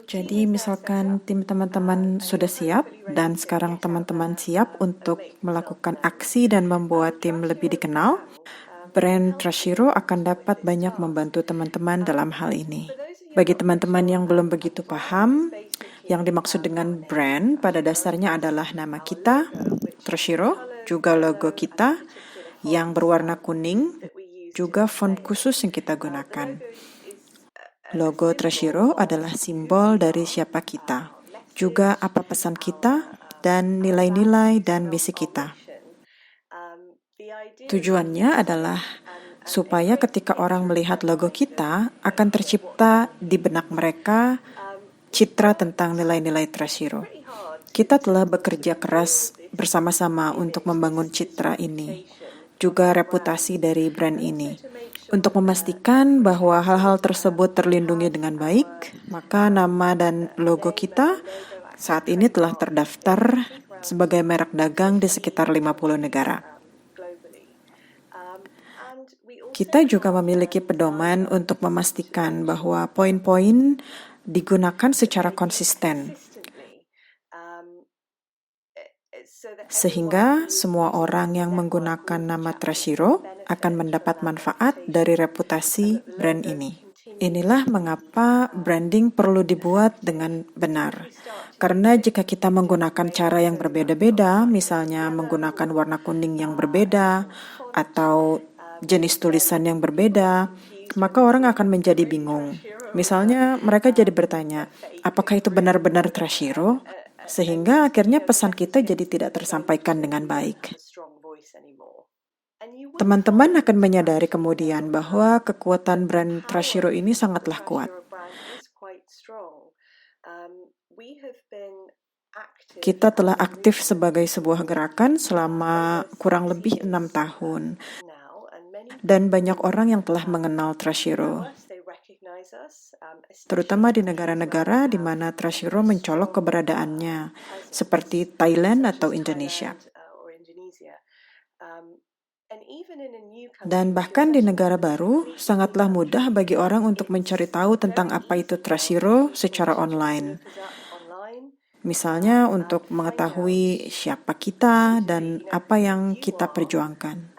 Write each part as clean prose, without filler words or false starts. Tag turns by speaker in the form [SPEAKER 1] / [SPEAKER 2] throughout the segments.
[SPEAKER 1] Jadi misalkan tim teman-teman sudah siap dan sekarang teman-teman siap untuk melakukan aksi dan membuat tim lebih dikenal, brand Trashiro akan dapat banyak membantu teman-teman dalam hal ini. Bagi teman-teman yang belum begitu paham, yang dimaksud dengan brand pada dasarnya adalah nama kita, Trashiro, juga logo kita yang berwarna kuning, juga font khusus yang kita gunakan. Logo Trashiro adalah simbol dari siapa kita, juga apa pesan kita, dan nilai-nilai dan misi kita. Tujuannya adalah supaya ketika orang melihat logo kita, akan tercipta di benak mereka citra tentang nilai-nilai Trashiro. Kita telah bekerja keras bersama-sama untuk membangun citra ini, juga reputasi dari brand ini. Untuk memastikan bahwa hal-hal tersebut terlindungi dengan baik, maka nama dan logo kita saat ini telah terdaftar sebagai merek dagang di sekitar 50 negara. Kita juga memiliki pedoman untuk memastikan bahwa poin-poin digunakan secara konsisten, sehingga semua orang yang menggunakan nama Trashiro akan mendapat manfaat dari reputasi brand ini. Inilah mengapa branding perlu dibuat dengan benar. Karena jika kita menggunakan cara yang berbeda-beda, misalnya menggunakan warna kuning yang berbeda atau jenis tulisan yang berbeda, maka orang akan menjadi bingung. Misalnya mereka jadi bertanya, apakah itu benar-benar Trashiro? Sehingga akhirnya pesan kita jadi tidak tersampaikan dengan baik. Teman-teman akan menyadari kemudian bahwa kekuatan brand Trashiro ini sangatlah kuat. Kita telah aktif sebagai sebuah gerakan selama kurang lebih 6 tahun. Dan banyak orang yang telah mengenal Trashiro, terutama di negara-negara di mana Trashiro mencolok keberadaannya, seperti Thailand atau Indonesia. Dan bahkan di negara baru, sangatlah mudah bagi orang untuk mencari tahu tentang apa itu Trashiro secara online. Misalnya untuk mengetahui siapa kita dan apa yang kita perjuangkan.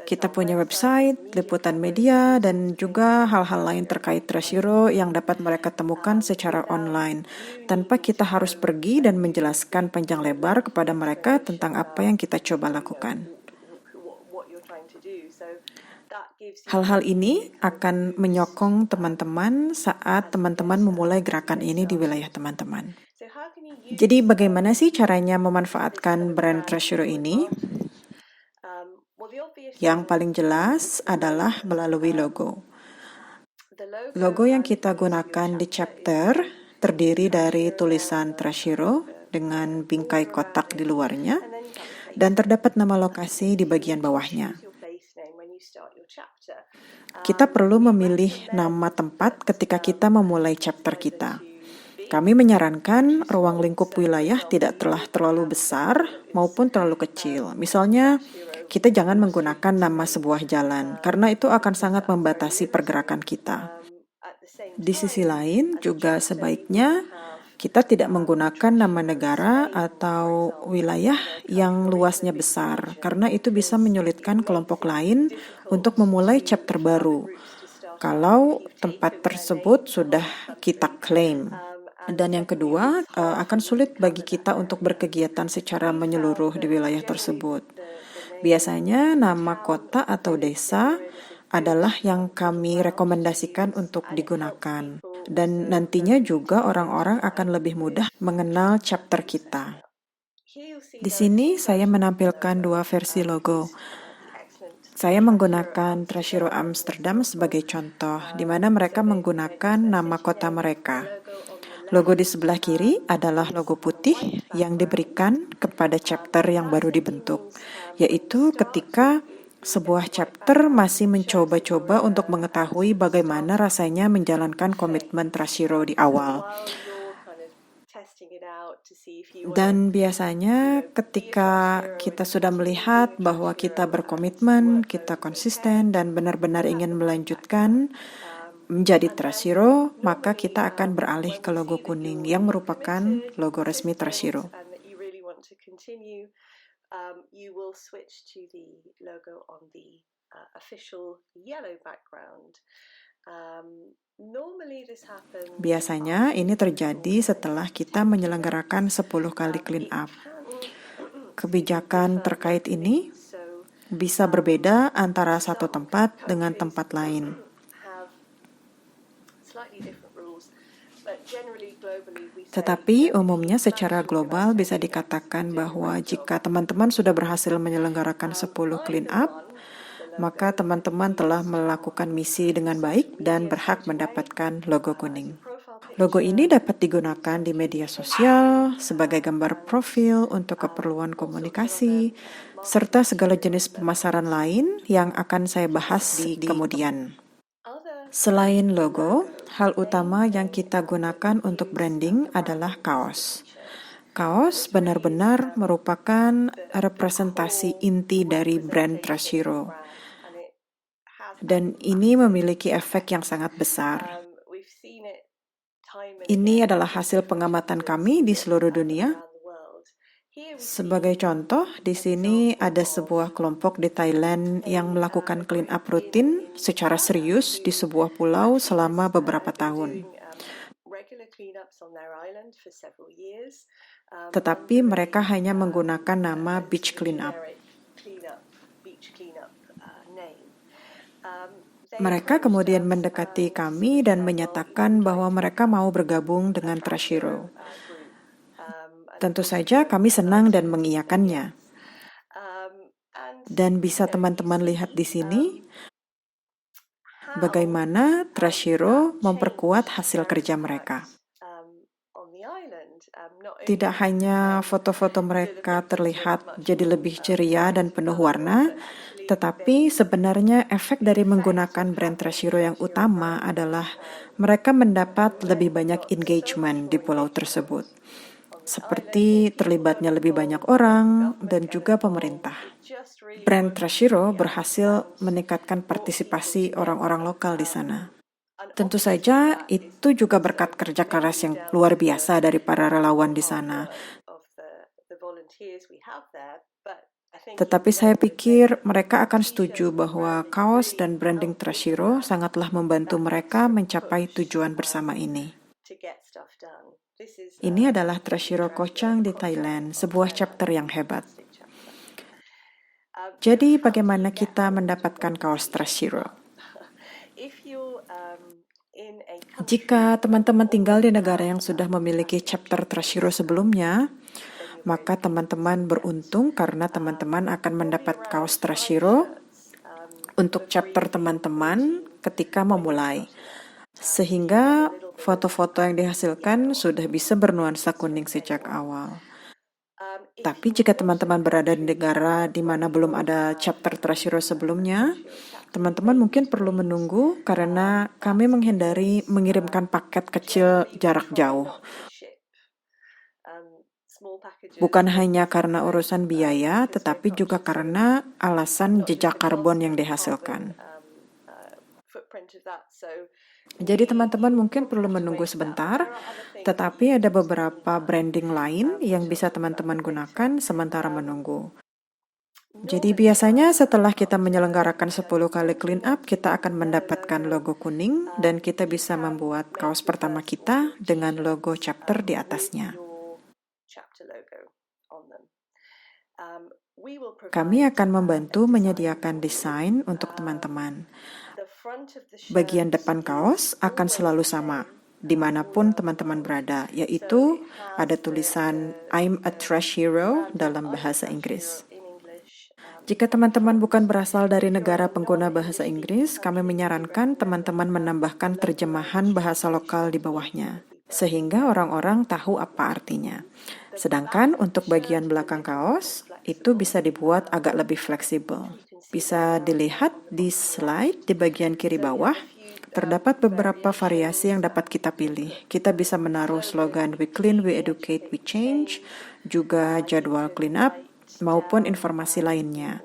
[SPEAKER 1] Kita punya website, liputan media, dan juga hal-hal lain terkait Trashiro yang dapat mereka temukan secara online, tanpa kita harus pergi dan menjelaskan panjang lebar kepada mereka tentang apa yang kita coba lakukan. Hal-hal ini akan menyokong teman-teman saat teman-teman memulai gerakan ini di wilayah teman-teman. Jadi bagaimana sih caranya memanfaatkan brand Trashiro ini? Yang paling jelas adalah melalui logo. Logo yang kita gunakan di chapter terdiri dari tulisan Trashiro dengan bingkai kotak di luarnya, dan terdapat nama lokasi di bagian bawahnya. Kita perlu memilih nama tempat ketika kita memulai chapter kita. Kami menyarankan ruang lingkup wilayah tidak terlalu besar maupun terlalu kecil. Misalnya, kita jangan menggunakan nama sebuah jalan, karena itu akan sangat membatasi pergerakan kita. Di sisi lain, juga sebaiknya kita tidak menggunakan nama negara atau wilayah yang luasnya besar, karena itu bisa menyulitkan kelompok lain untuk memulai chapter baru kalau tempat tersebut sudah kita klaim. Dan yang kedua, akan sulit bagi kita untuk berkegiatan secara menyeluruh di wilayah tersebut. Biasanya nama kota atau desa adalah yang kami rekomendasikan untuk digunakan. Dan nantinya juga orang-orang akan lebih mudah mengenal chapter kita. Di sini saya menampilkan dua versi logo. Saya menggunakan Trashiro Amsterdam sebagai contoh, di mana mereka menggunakan nama kota mereka. Logo di sebelah kiri adalah logo putih yang diberikan kepada chapter yang baru dibentuk, yaitu ketika sebuah chapter masih mencoba-coba untuk mengetahui bagaimana rasanya menjalankan komitmen Trashiro di awal. Dan biasanya ketika kita sudah melihat bahwa kita berkomitmen, kita konsisten dan benar-benar ingin melanjutkan, menjadi Trust Hero, maka kita akan beralih ke logo kuning yang merupakan logo resmi Trust Hero.
[SPEAKER 2] You will switch to the logo on the official yellow background.
[SPEAKER 1] Biasanya ini terjadi setelah kita menyelenggarakan 10 kali clean up. Kebijakan terkait ini bisa berbeda antara satu tempat dengan tempat lain. Tetapi umumnya secara global bisa dikatakan bahwa jika teman-teman sudah berhasil menyelenggarakan 10 clean up, maka teman-teman telah melakukan misi dengan baik dan berhak mendapatkan logo kuning. Logo ini dapat digunakan di media sosial sebagai gambar profil untuk keperluan komunikasi, serta segala jenis pemasaran lain yang akan saya bahas di kemudian. Selain logo, hal utama yang kita gunakan untuk branding adalah kaos. Kaos benar-benar merupakan representasi inti dari brand Trust Hero. Dan ini memiliki efek yang sangat besar. Ini adalah hasil pengamatan kami di seluruh dunia. Sebagai contoh, di sini ada sebuah kelompok di Thailand yang melakukan clean up rutin secara serius di sebuah pulau selama beberapa tahun. Tetapi mereka hanya menggunakan nama Beach Clean Up. Mereka kemudian mendekati kami dan menyatakan bahwa mereka mau bergabung dengan Trust Hero. Tentu saja kami senang dan mengiyakannya. Dan bisa teman-teman lihat di sini bagaimana Trust Hero memperkuat hasil kerja mereka. Tidak hanya foto-foto mereka terlihat jadi lebih ceria dan penuh warna, tetapi sebenarnya efek dari menggunakan brand Trust Hero yang utama adalah mereka mendapat lebih banyak engagement di pulau tersebut, seperti terlibatnya lebih banyak orang dan juga pemerintah. Brand Trust Hero berhasil meningkatkan partisipasi orang-orang lokal di sana. Tentu saja itu juga berkat kerja keras yang luar biasa dari para relawan di sana. Tetapi saya pikir mereka akan setuju bahwa kaos dan branding Trust Hero sangatlah membantu mereka mencapai tujuan bersama ini. Ini adalah Trust Hero Koh Chang di Thailand, sebuah chapter yang hebat. Jadi bagaimana kita mendapatkan kaos Trust Hero? Jika teman-teman tinggal di negara yang sudah memiliki chapter Trust Hero sebelumnya, maka teman-teman beruntung karena teman-teman akan mendapat kaos Trust Hero untuk chapter teman-teman ketika memulai. Sehingga foto-foto yang dihasilkan sudah bisa bernuansa kuning sejak awal. Tapi jika teman-teman berada di negara di mana belum ada chapter Trust Hero sebelumnya, teman-teman mungkin perlu menunggu karena kami menghindari mengirimkan paket kecil jarak jauh. Bukan hanya karena urusan biaya, tetapi juga karena alasan jejak karbon yang dihasilkan. Jadi teman-teman mungkin perlu menunggu sebentar, tetapi ada beberapa branding lain yang bisa teman-teman gunakan sementara menunggu. Jadi biasanya setelah kita menyelenggarakan 10 kali clean up, kita akan mendapatkan logo kuning dan kita bisa membuat kaos pertama kita dengan logo chapter di atasnya. Kami akan membantu menyediakan desain untuk teman-teman. Bagian depan kaos akan selalu sama, dimanapun teman-teman berada, yaitu ada tulisan I'm a Trust Hero dalam bahasa Inggris. Jika teman-teman bukan berasal dari negara pengguna bahasa Inggris, kami menyarankan teman-teman menambahkan terjemahan bahasa lokal di bawahnya, sehingga orang-orang tahu apa artinya. Sedangkan untuk bagian belakang kaos, itu bisa dibuat agak lebih fleksibel. Bisa dilihat di slide di bagian kiri bawah, terdapat beberapa variasi yang dapat kita pilih. Kita bisa menaruh slogan We Clean, We Educate, We Change, juga jadwal clean up, maupun informasi lainnya.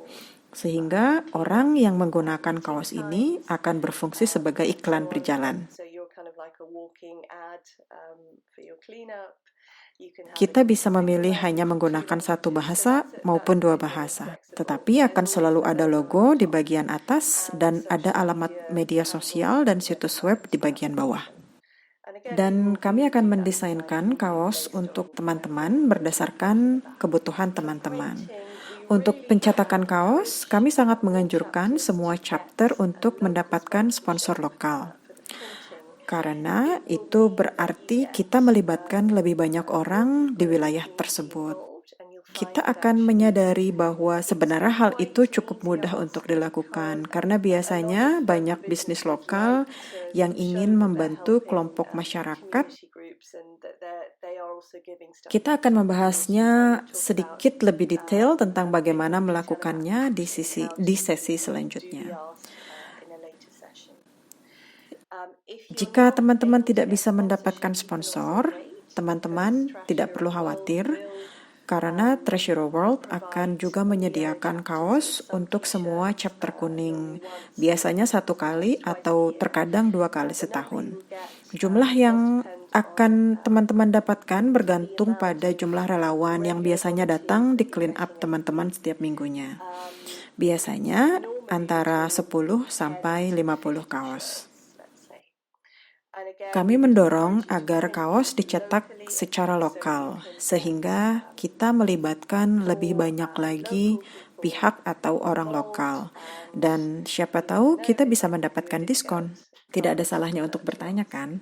[SPEAKER 1] Sehingga orang yang menggunakan kaos ini akan berfungsi sebagai iklan berjalan.
[SPEAKER 2] So you're kind of like a walking ad for your cleanup.
[SPEAKER 1] Kita bisa memilih hanya menggunakan satu bahasa maupun dua bahasa, tetapi akan selalu ada logo di bagian atas dan ada alamat media sosial dan situs web di bagian bawah. Dan kami akan mendesainkan kaos untuk teman-teman berdasarkan kebutuhan teman-teman. Untuk pencetakan kaos, kami sangat menganjurkan semua chapter untuk mendapatkan sponsor lokal. Karena itu berarti kita melibatkan lebih banyak orang di wilayah tersebut. Kita akan menyadari bahwa sebenarnya hal itu cukup mudah untuk dilakukan karena biasanya banyak bisnis lokal yang ingin membantu kelompok masyarakat. Kita akan membahasnya sedikit lebih detail tentang bagaimana melakukannya di sesi selanjutnya. Jika teman-teman tidak bisa mendapatkan sponsor, teman-teman tidak perlu khawatir karena Treasure World akan juga menyediakan kaos untuk semua chapter kuning, biasanya 1 kali atau terkadang 2 kali setahun. Jumlah yang akan teman-teman dapatkan bergantung pada jumlah relawan yang biasanya datang di clean up teman-teman setiap minggunya. Biasanya antara 10 sampai 50 kaos. Kami mendorong agar kaos dicetak secara lokal, sehingga kita melibatkan lebih banyak lagi pihak atau orang lokal. Dan siapa tahu kita bisa mendapatkan diskon. Tidak ada salahnya untuk bertanya, kan?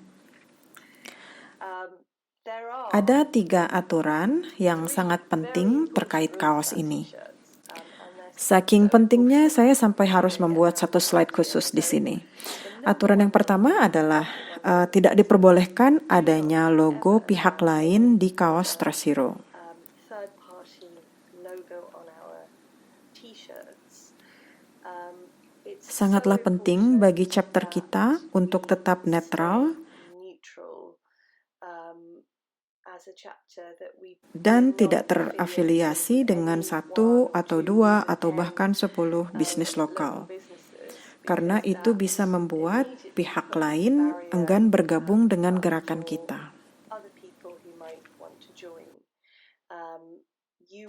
[SPEAKER 1] Ada 3 aturan yang sangat penting terkait kaos ini. Saking pentingnya, saya sampai harus membuat satu slide khusus di sini. Aturan yang pertama adalah tidak diperbolehkan adanya logo pihak lain di kaos Trashiro. Sangatlah penting bagi chapter kita untuk tetap netral dan tidak terafiliasi dengan 1 atau 2 atau bahkan 10 bisnis lokal. Karena itu bisa membuat pihak lain enggan bergabung dengan gerakan kita.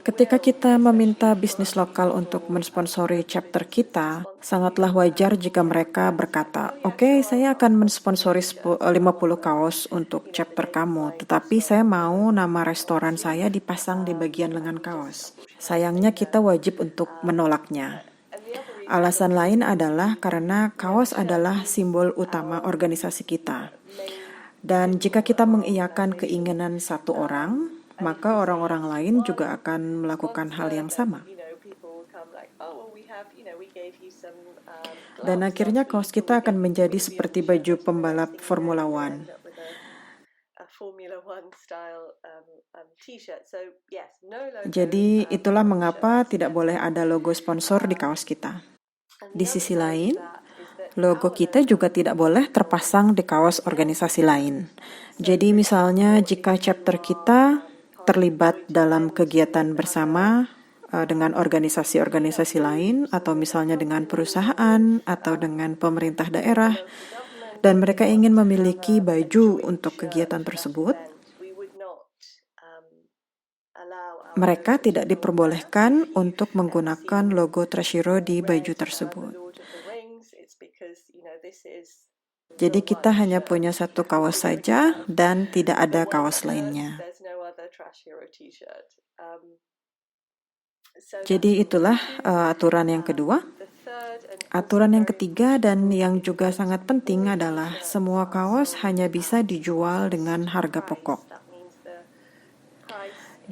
[SPEAKER 1] Ketika kita meminta bisnis lokal untuk mensponsori chapter kita, sangatlah wajar jika mereka berkata, "Oke, saya akan mensponsori 50 kaos untuk chapter kamu, tetapi saya mau nama restoran saya dipasang di bagian lengan kaos." Sayangnya kita wajib untuk menolaknya. Alasan lain adalah karena kaos adalah simbol utama organisasi kita. Dan jika kita mengiyakan keinginan satu orang, maka orang-orang lain juga akan melakukan hal yang sama. Dan akhirnya kaos kita akan menjadi seperti baju pembalap Formula One. Jadi itulah mengapa tidak boleh ada logo sponsor di kaos kita. Di sisi lain, logo kita juga tidak boleh terpasang di kaos organisasi lain. Jadi misalnya jika chapter kita terlibat dalam kegiatan bersama dengan organisasi-organisasi lain atau misalnya dengan perusahaan atau dengan pemerintah daerah dan mereka ingin memiliki baju untuk kegiatan tersebut, mereka tidak diperbolehkan untuk menggunakan logo Trashiro di baju tersebut. Jadi kita hanya punya satu kaos saja dan tidak ada kaos lainnya. Jadi itulah aturan yang kedua. Aturan yang ketiga dan yang juga sangat penting adalah semua kaos hanya bisa dijual dengan harga pokok.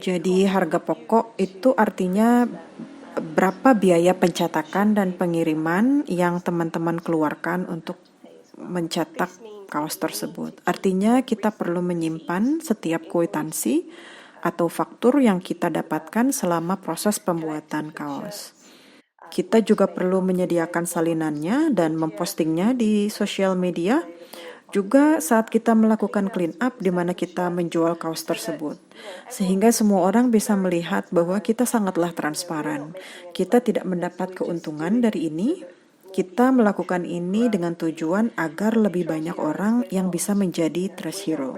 [SPEAKER 1] Jadi harga pokok itu artinya berapa biaya pencetakan dan pengiriman yang teman-teman keluarkan untuk mencetak kaos tersebut. Artinya kita perlu menyimpan setiap kwitansi atau faktur yang kita dapatkan selama proses pembuatan kaos. Kita juga perlu menyediakan salinannya dan mempostingnya di sosial media Juga saat kita melakukan clean up di mana kita menjual kaos tersebut. Sehingga semua orang bisa melihat bahwa kita sangatlah transparan. Kita tidak mendapat keuntungan dari ini. Kita melakukan ini dengan tujuan agar lebih banyak orang yang bisa menjadi trash hero.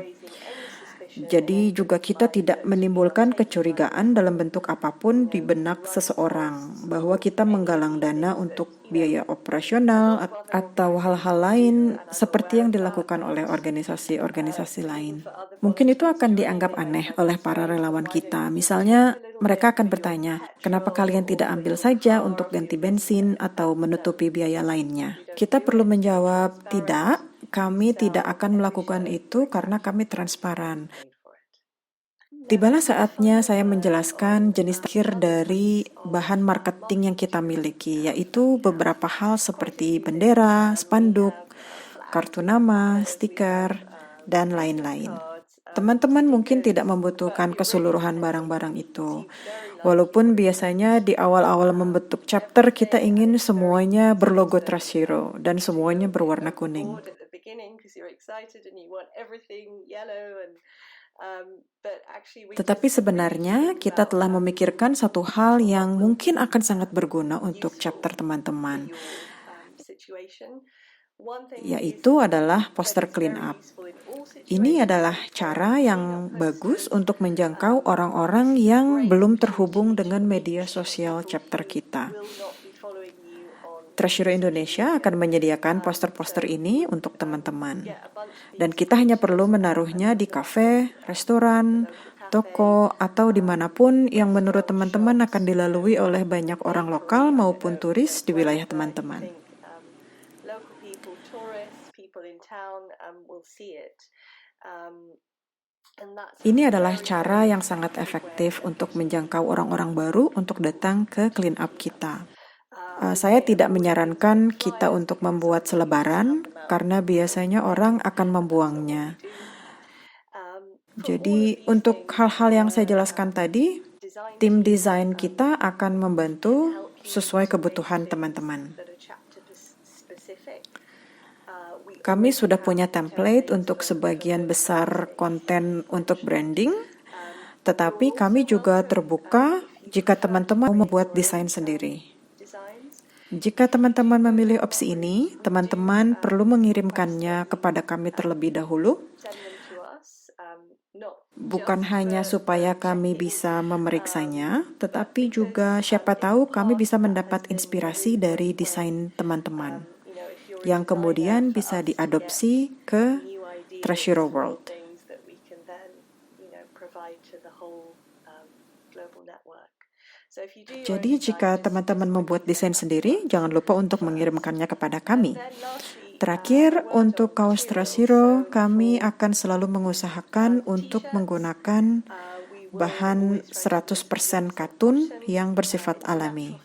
[SPEAKER 1] Jadi juga kita tidak menimbulkan kecurigaan dalam bentuk apapun di benak seseorang bahwa kita menggalang dana untuk biaya operasional atau hal-hal lain seperti yang dilakukan oleh organisasi-organisasi lain. Mungkin itu akan dianggap aneh oleh para relawan kita. Misalnya mereka akan bertanya, kenapa kalian tidak ambil saja untuk ganti bensin atau menutupi biaya lainnya? Kita perlu menjawab, tidak. Kami tidak akan melakukan itu karena kami transparan. Tibalah saatnya saya menjelaskan jenis terakhir dari bahan marketing yang kita miliki, yaitu beberapa hal seperti bendera, spanduk, kartu nama, stiker, dan lain-lain. Teman-teman mungkin tidak membutuhkan keseluruhan barang-barang itu. Walaupun biasanya di awal-awal membentuk chapter kita ingin semuanya berlogo Trash Hero dan semuanya berwarna kuning. Tetapi sebenarnya kita telah memikirkan satu hal yang mungkin akan sangat berguna untuk chapter teman-teman, yaitu adalah poster clean up. Ini adalah cara yang bagus untuk menjangkau orang-orang yang belum terhubung dengan media sosial chapter kita. Trash Hero Indonesia akan menyediakan poster-poster ini untuk teman-teman. Dan kita hanya perlu menaruhnya di kafe, restoran, toko, atau dimanapun yang menurut teman-teman akan dilalui oleh banyak orang lokal maupun turis di wilayah teman-teman. Ini adalah cara yang sangat efektif untuk menjangkau orang-orang baru untuk datang ke clean up kita. Saya tidak menyarankan kita untuk membuat selebaran karena biasanya orang akan membuangnya. Jadi untuk hal-hal yang saya jelaskan tadi, tim desain kita akan membantu sesuai kebutuhan teman-teman. Kami sudah punya template untuk sebagian besar konten untuk branding, tetapi kami juga terbuka jika teman-teman mau membuat desain sendiri. Jika teman-teman memilih opsi ini, teman-teman perlu mengirimkannya kepada kami terlebih dahulu, bukan hanya supaya kami bisa memeriksanya, tetapi juga siapa tahu kami bisa mendapat inspirasi dari desain teman-teman, yang kemudian bisa diadopsi ke Trash Hero World. Jadi jika teman-teman membuat desain sendiri, jangan lupa untuk mengirimkannya kepada kami. Terakhir, untuk kaos Trash Hero, kami akan selalu mengusahakan untuk menggunakan bahan 100% katun yang bersifat alami.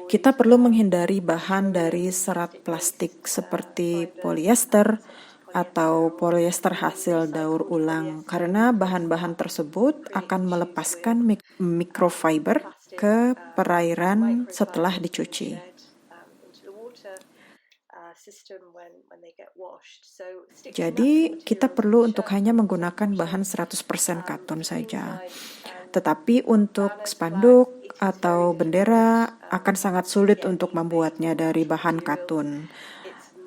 [SPEAKER 1] Kita perlu menghindari bahan dari serat plastik seperti polyester atau polyester hasil daur ulang karena bahan-bahan tersebut akan melepaskan microfiber ke perairan setelah dicuci. Jadi kita perlu untuk hanya menggunakan bahan 100% katun saja. Tetapi untuk spanduk atau bendera akan sangat sulit untuk membuatnya dari bahan katun.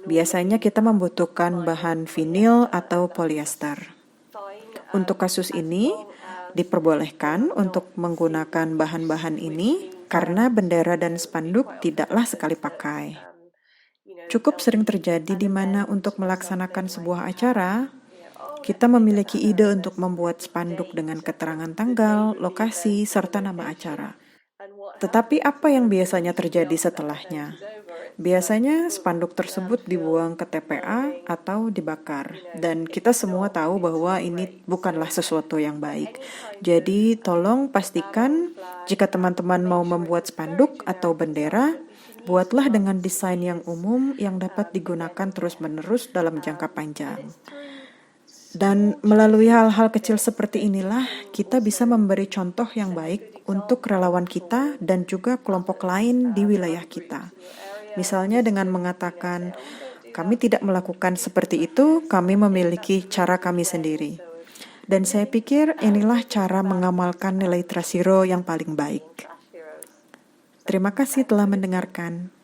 [SPEAKER 1] Biasanya kita membutuhkan bahan vinil atau polyester. Untuk kasus ini, diperbolehkan untuk menggunakan bahan-bahan ini karena bendera dan spanduk tidaklah sekali pakai. Cukup sering terjadi di mana untuk melaksanakan sebuah acara, kita memiliki ide untuk membuat spanduk dengan keterangan tanggal, lokasi, serta nama acara. Tetapi apa yang biasanya terjadi setelahnya? Biasanya spanduk tersebut dibuang ke TPA atau dibakar. Dan kita semua tahu bahwa ini bukanlah sesuatu yang baik. Jadi tolong pastikan jika teman-teman mau membuat spanduk atau bendera, buatlah dengan desain yang umum yang dapat digunakan terus-menerus dalam jangka panjang. Dan melalui hal-hal kecil seperti inilah, kita bisa memberi contoh yang baik untuk relawan kita dan juga kelompok lain di wilayah kita. Misalnya dengan mengatakan, Kami tidak melakukan seperti itu, kami memiliki cara kami sendiri. Dan saya pikir inilah cara mengamalkan nilai trust hero yang paling baik. Terima kasih telah mendengarkan.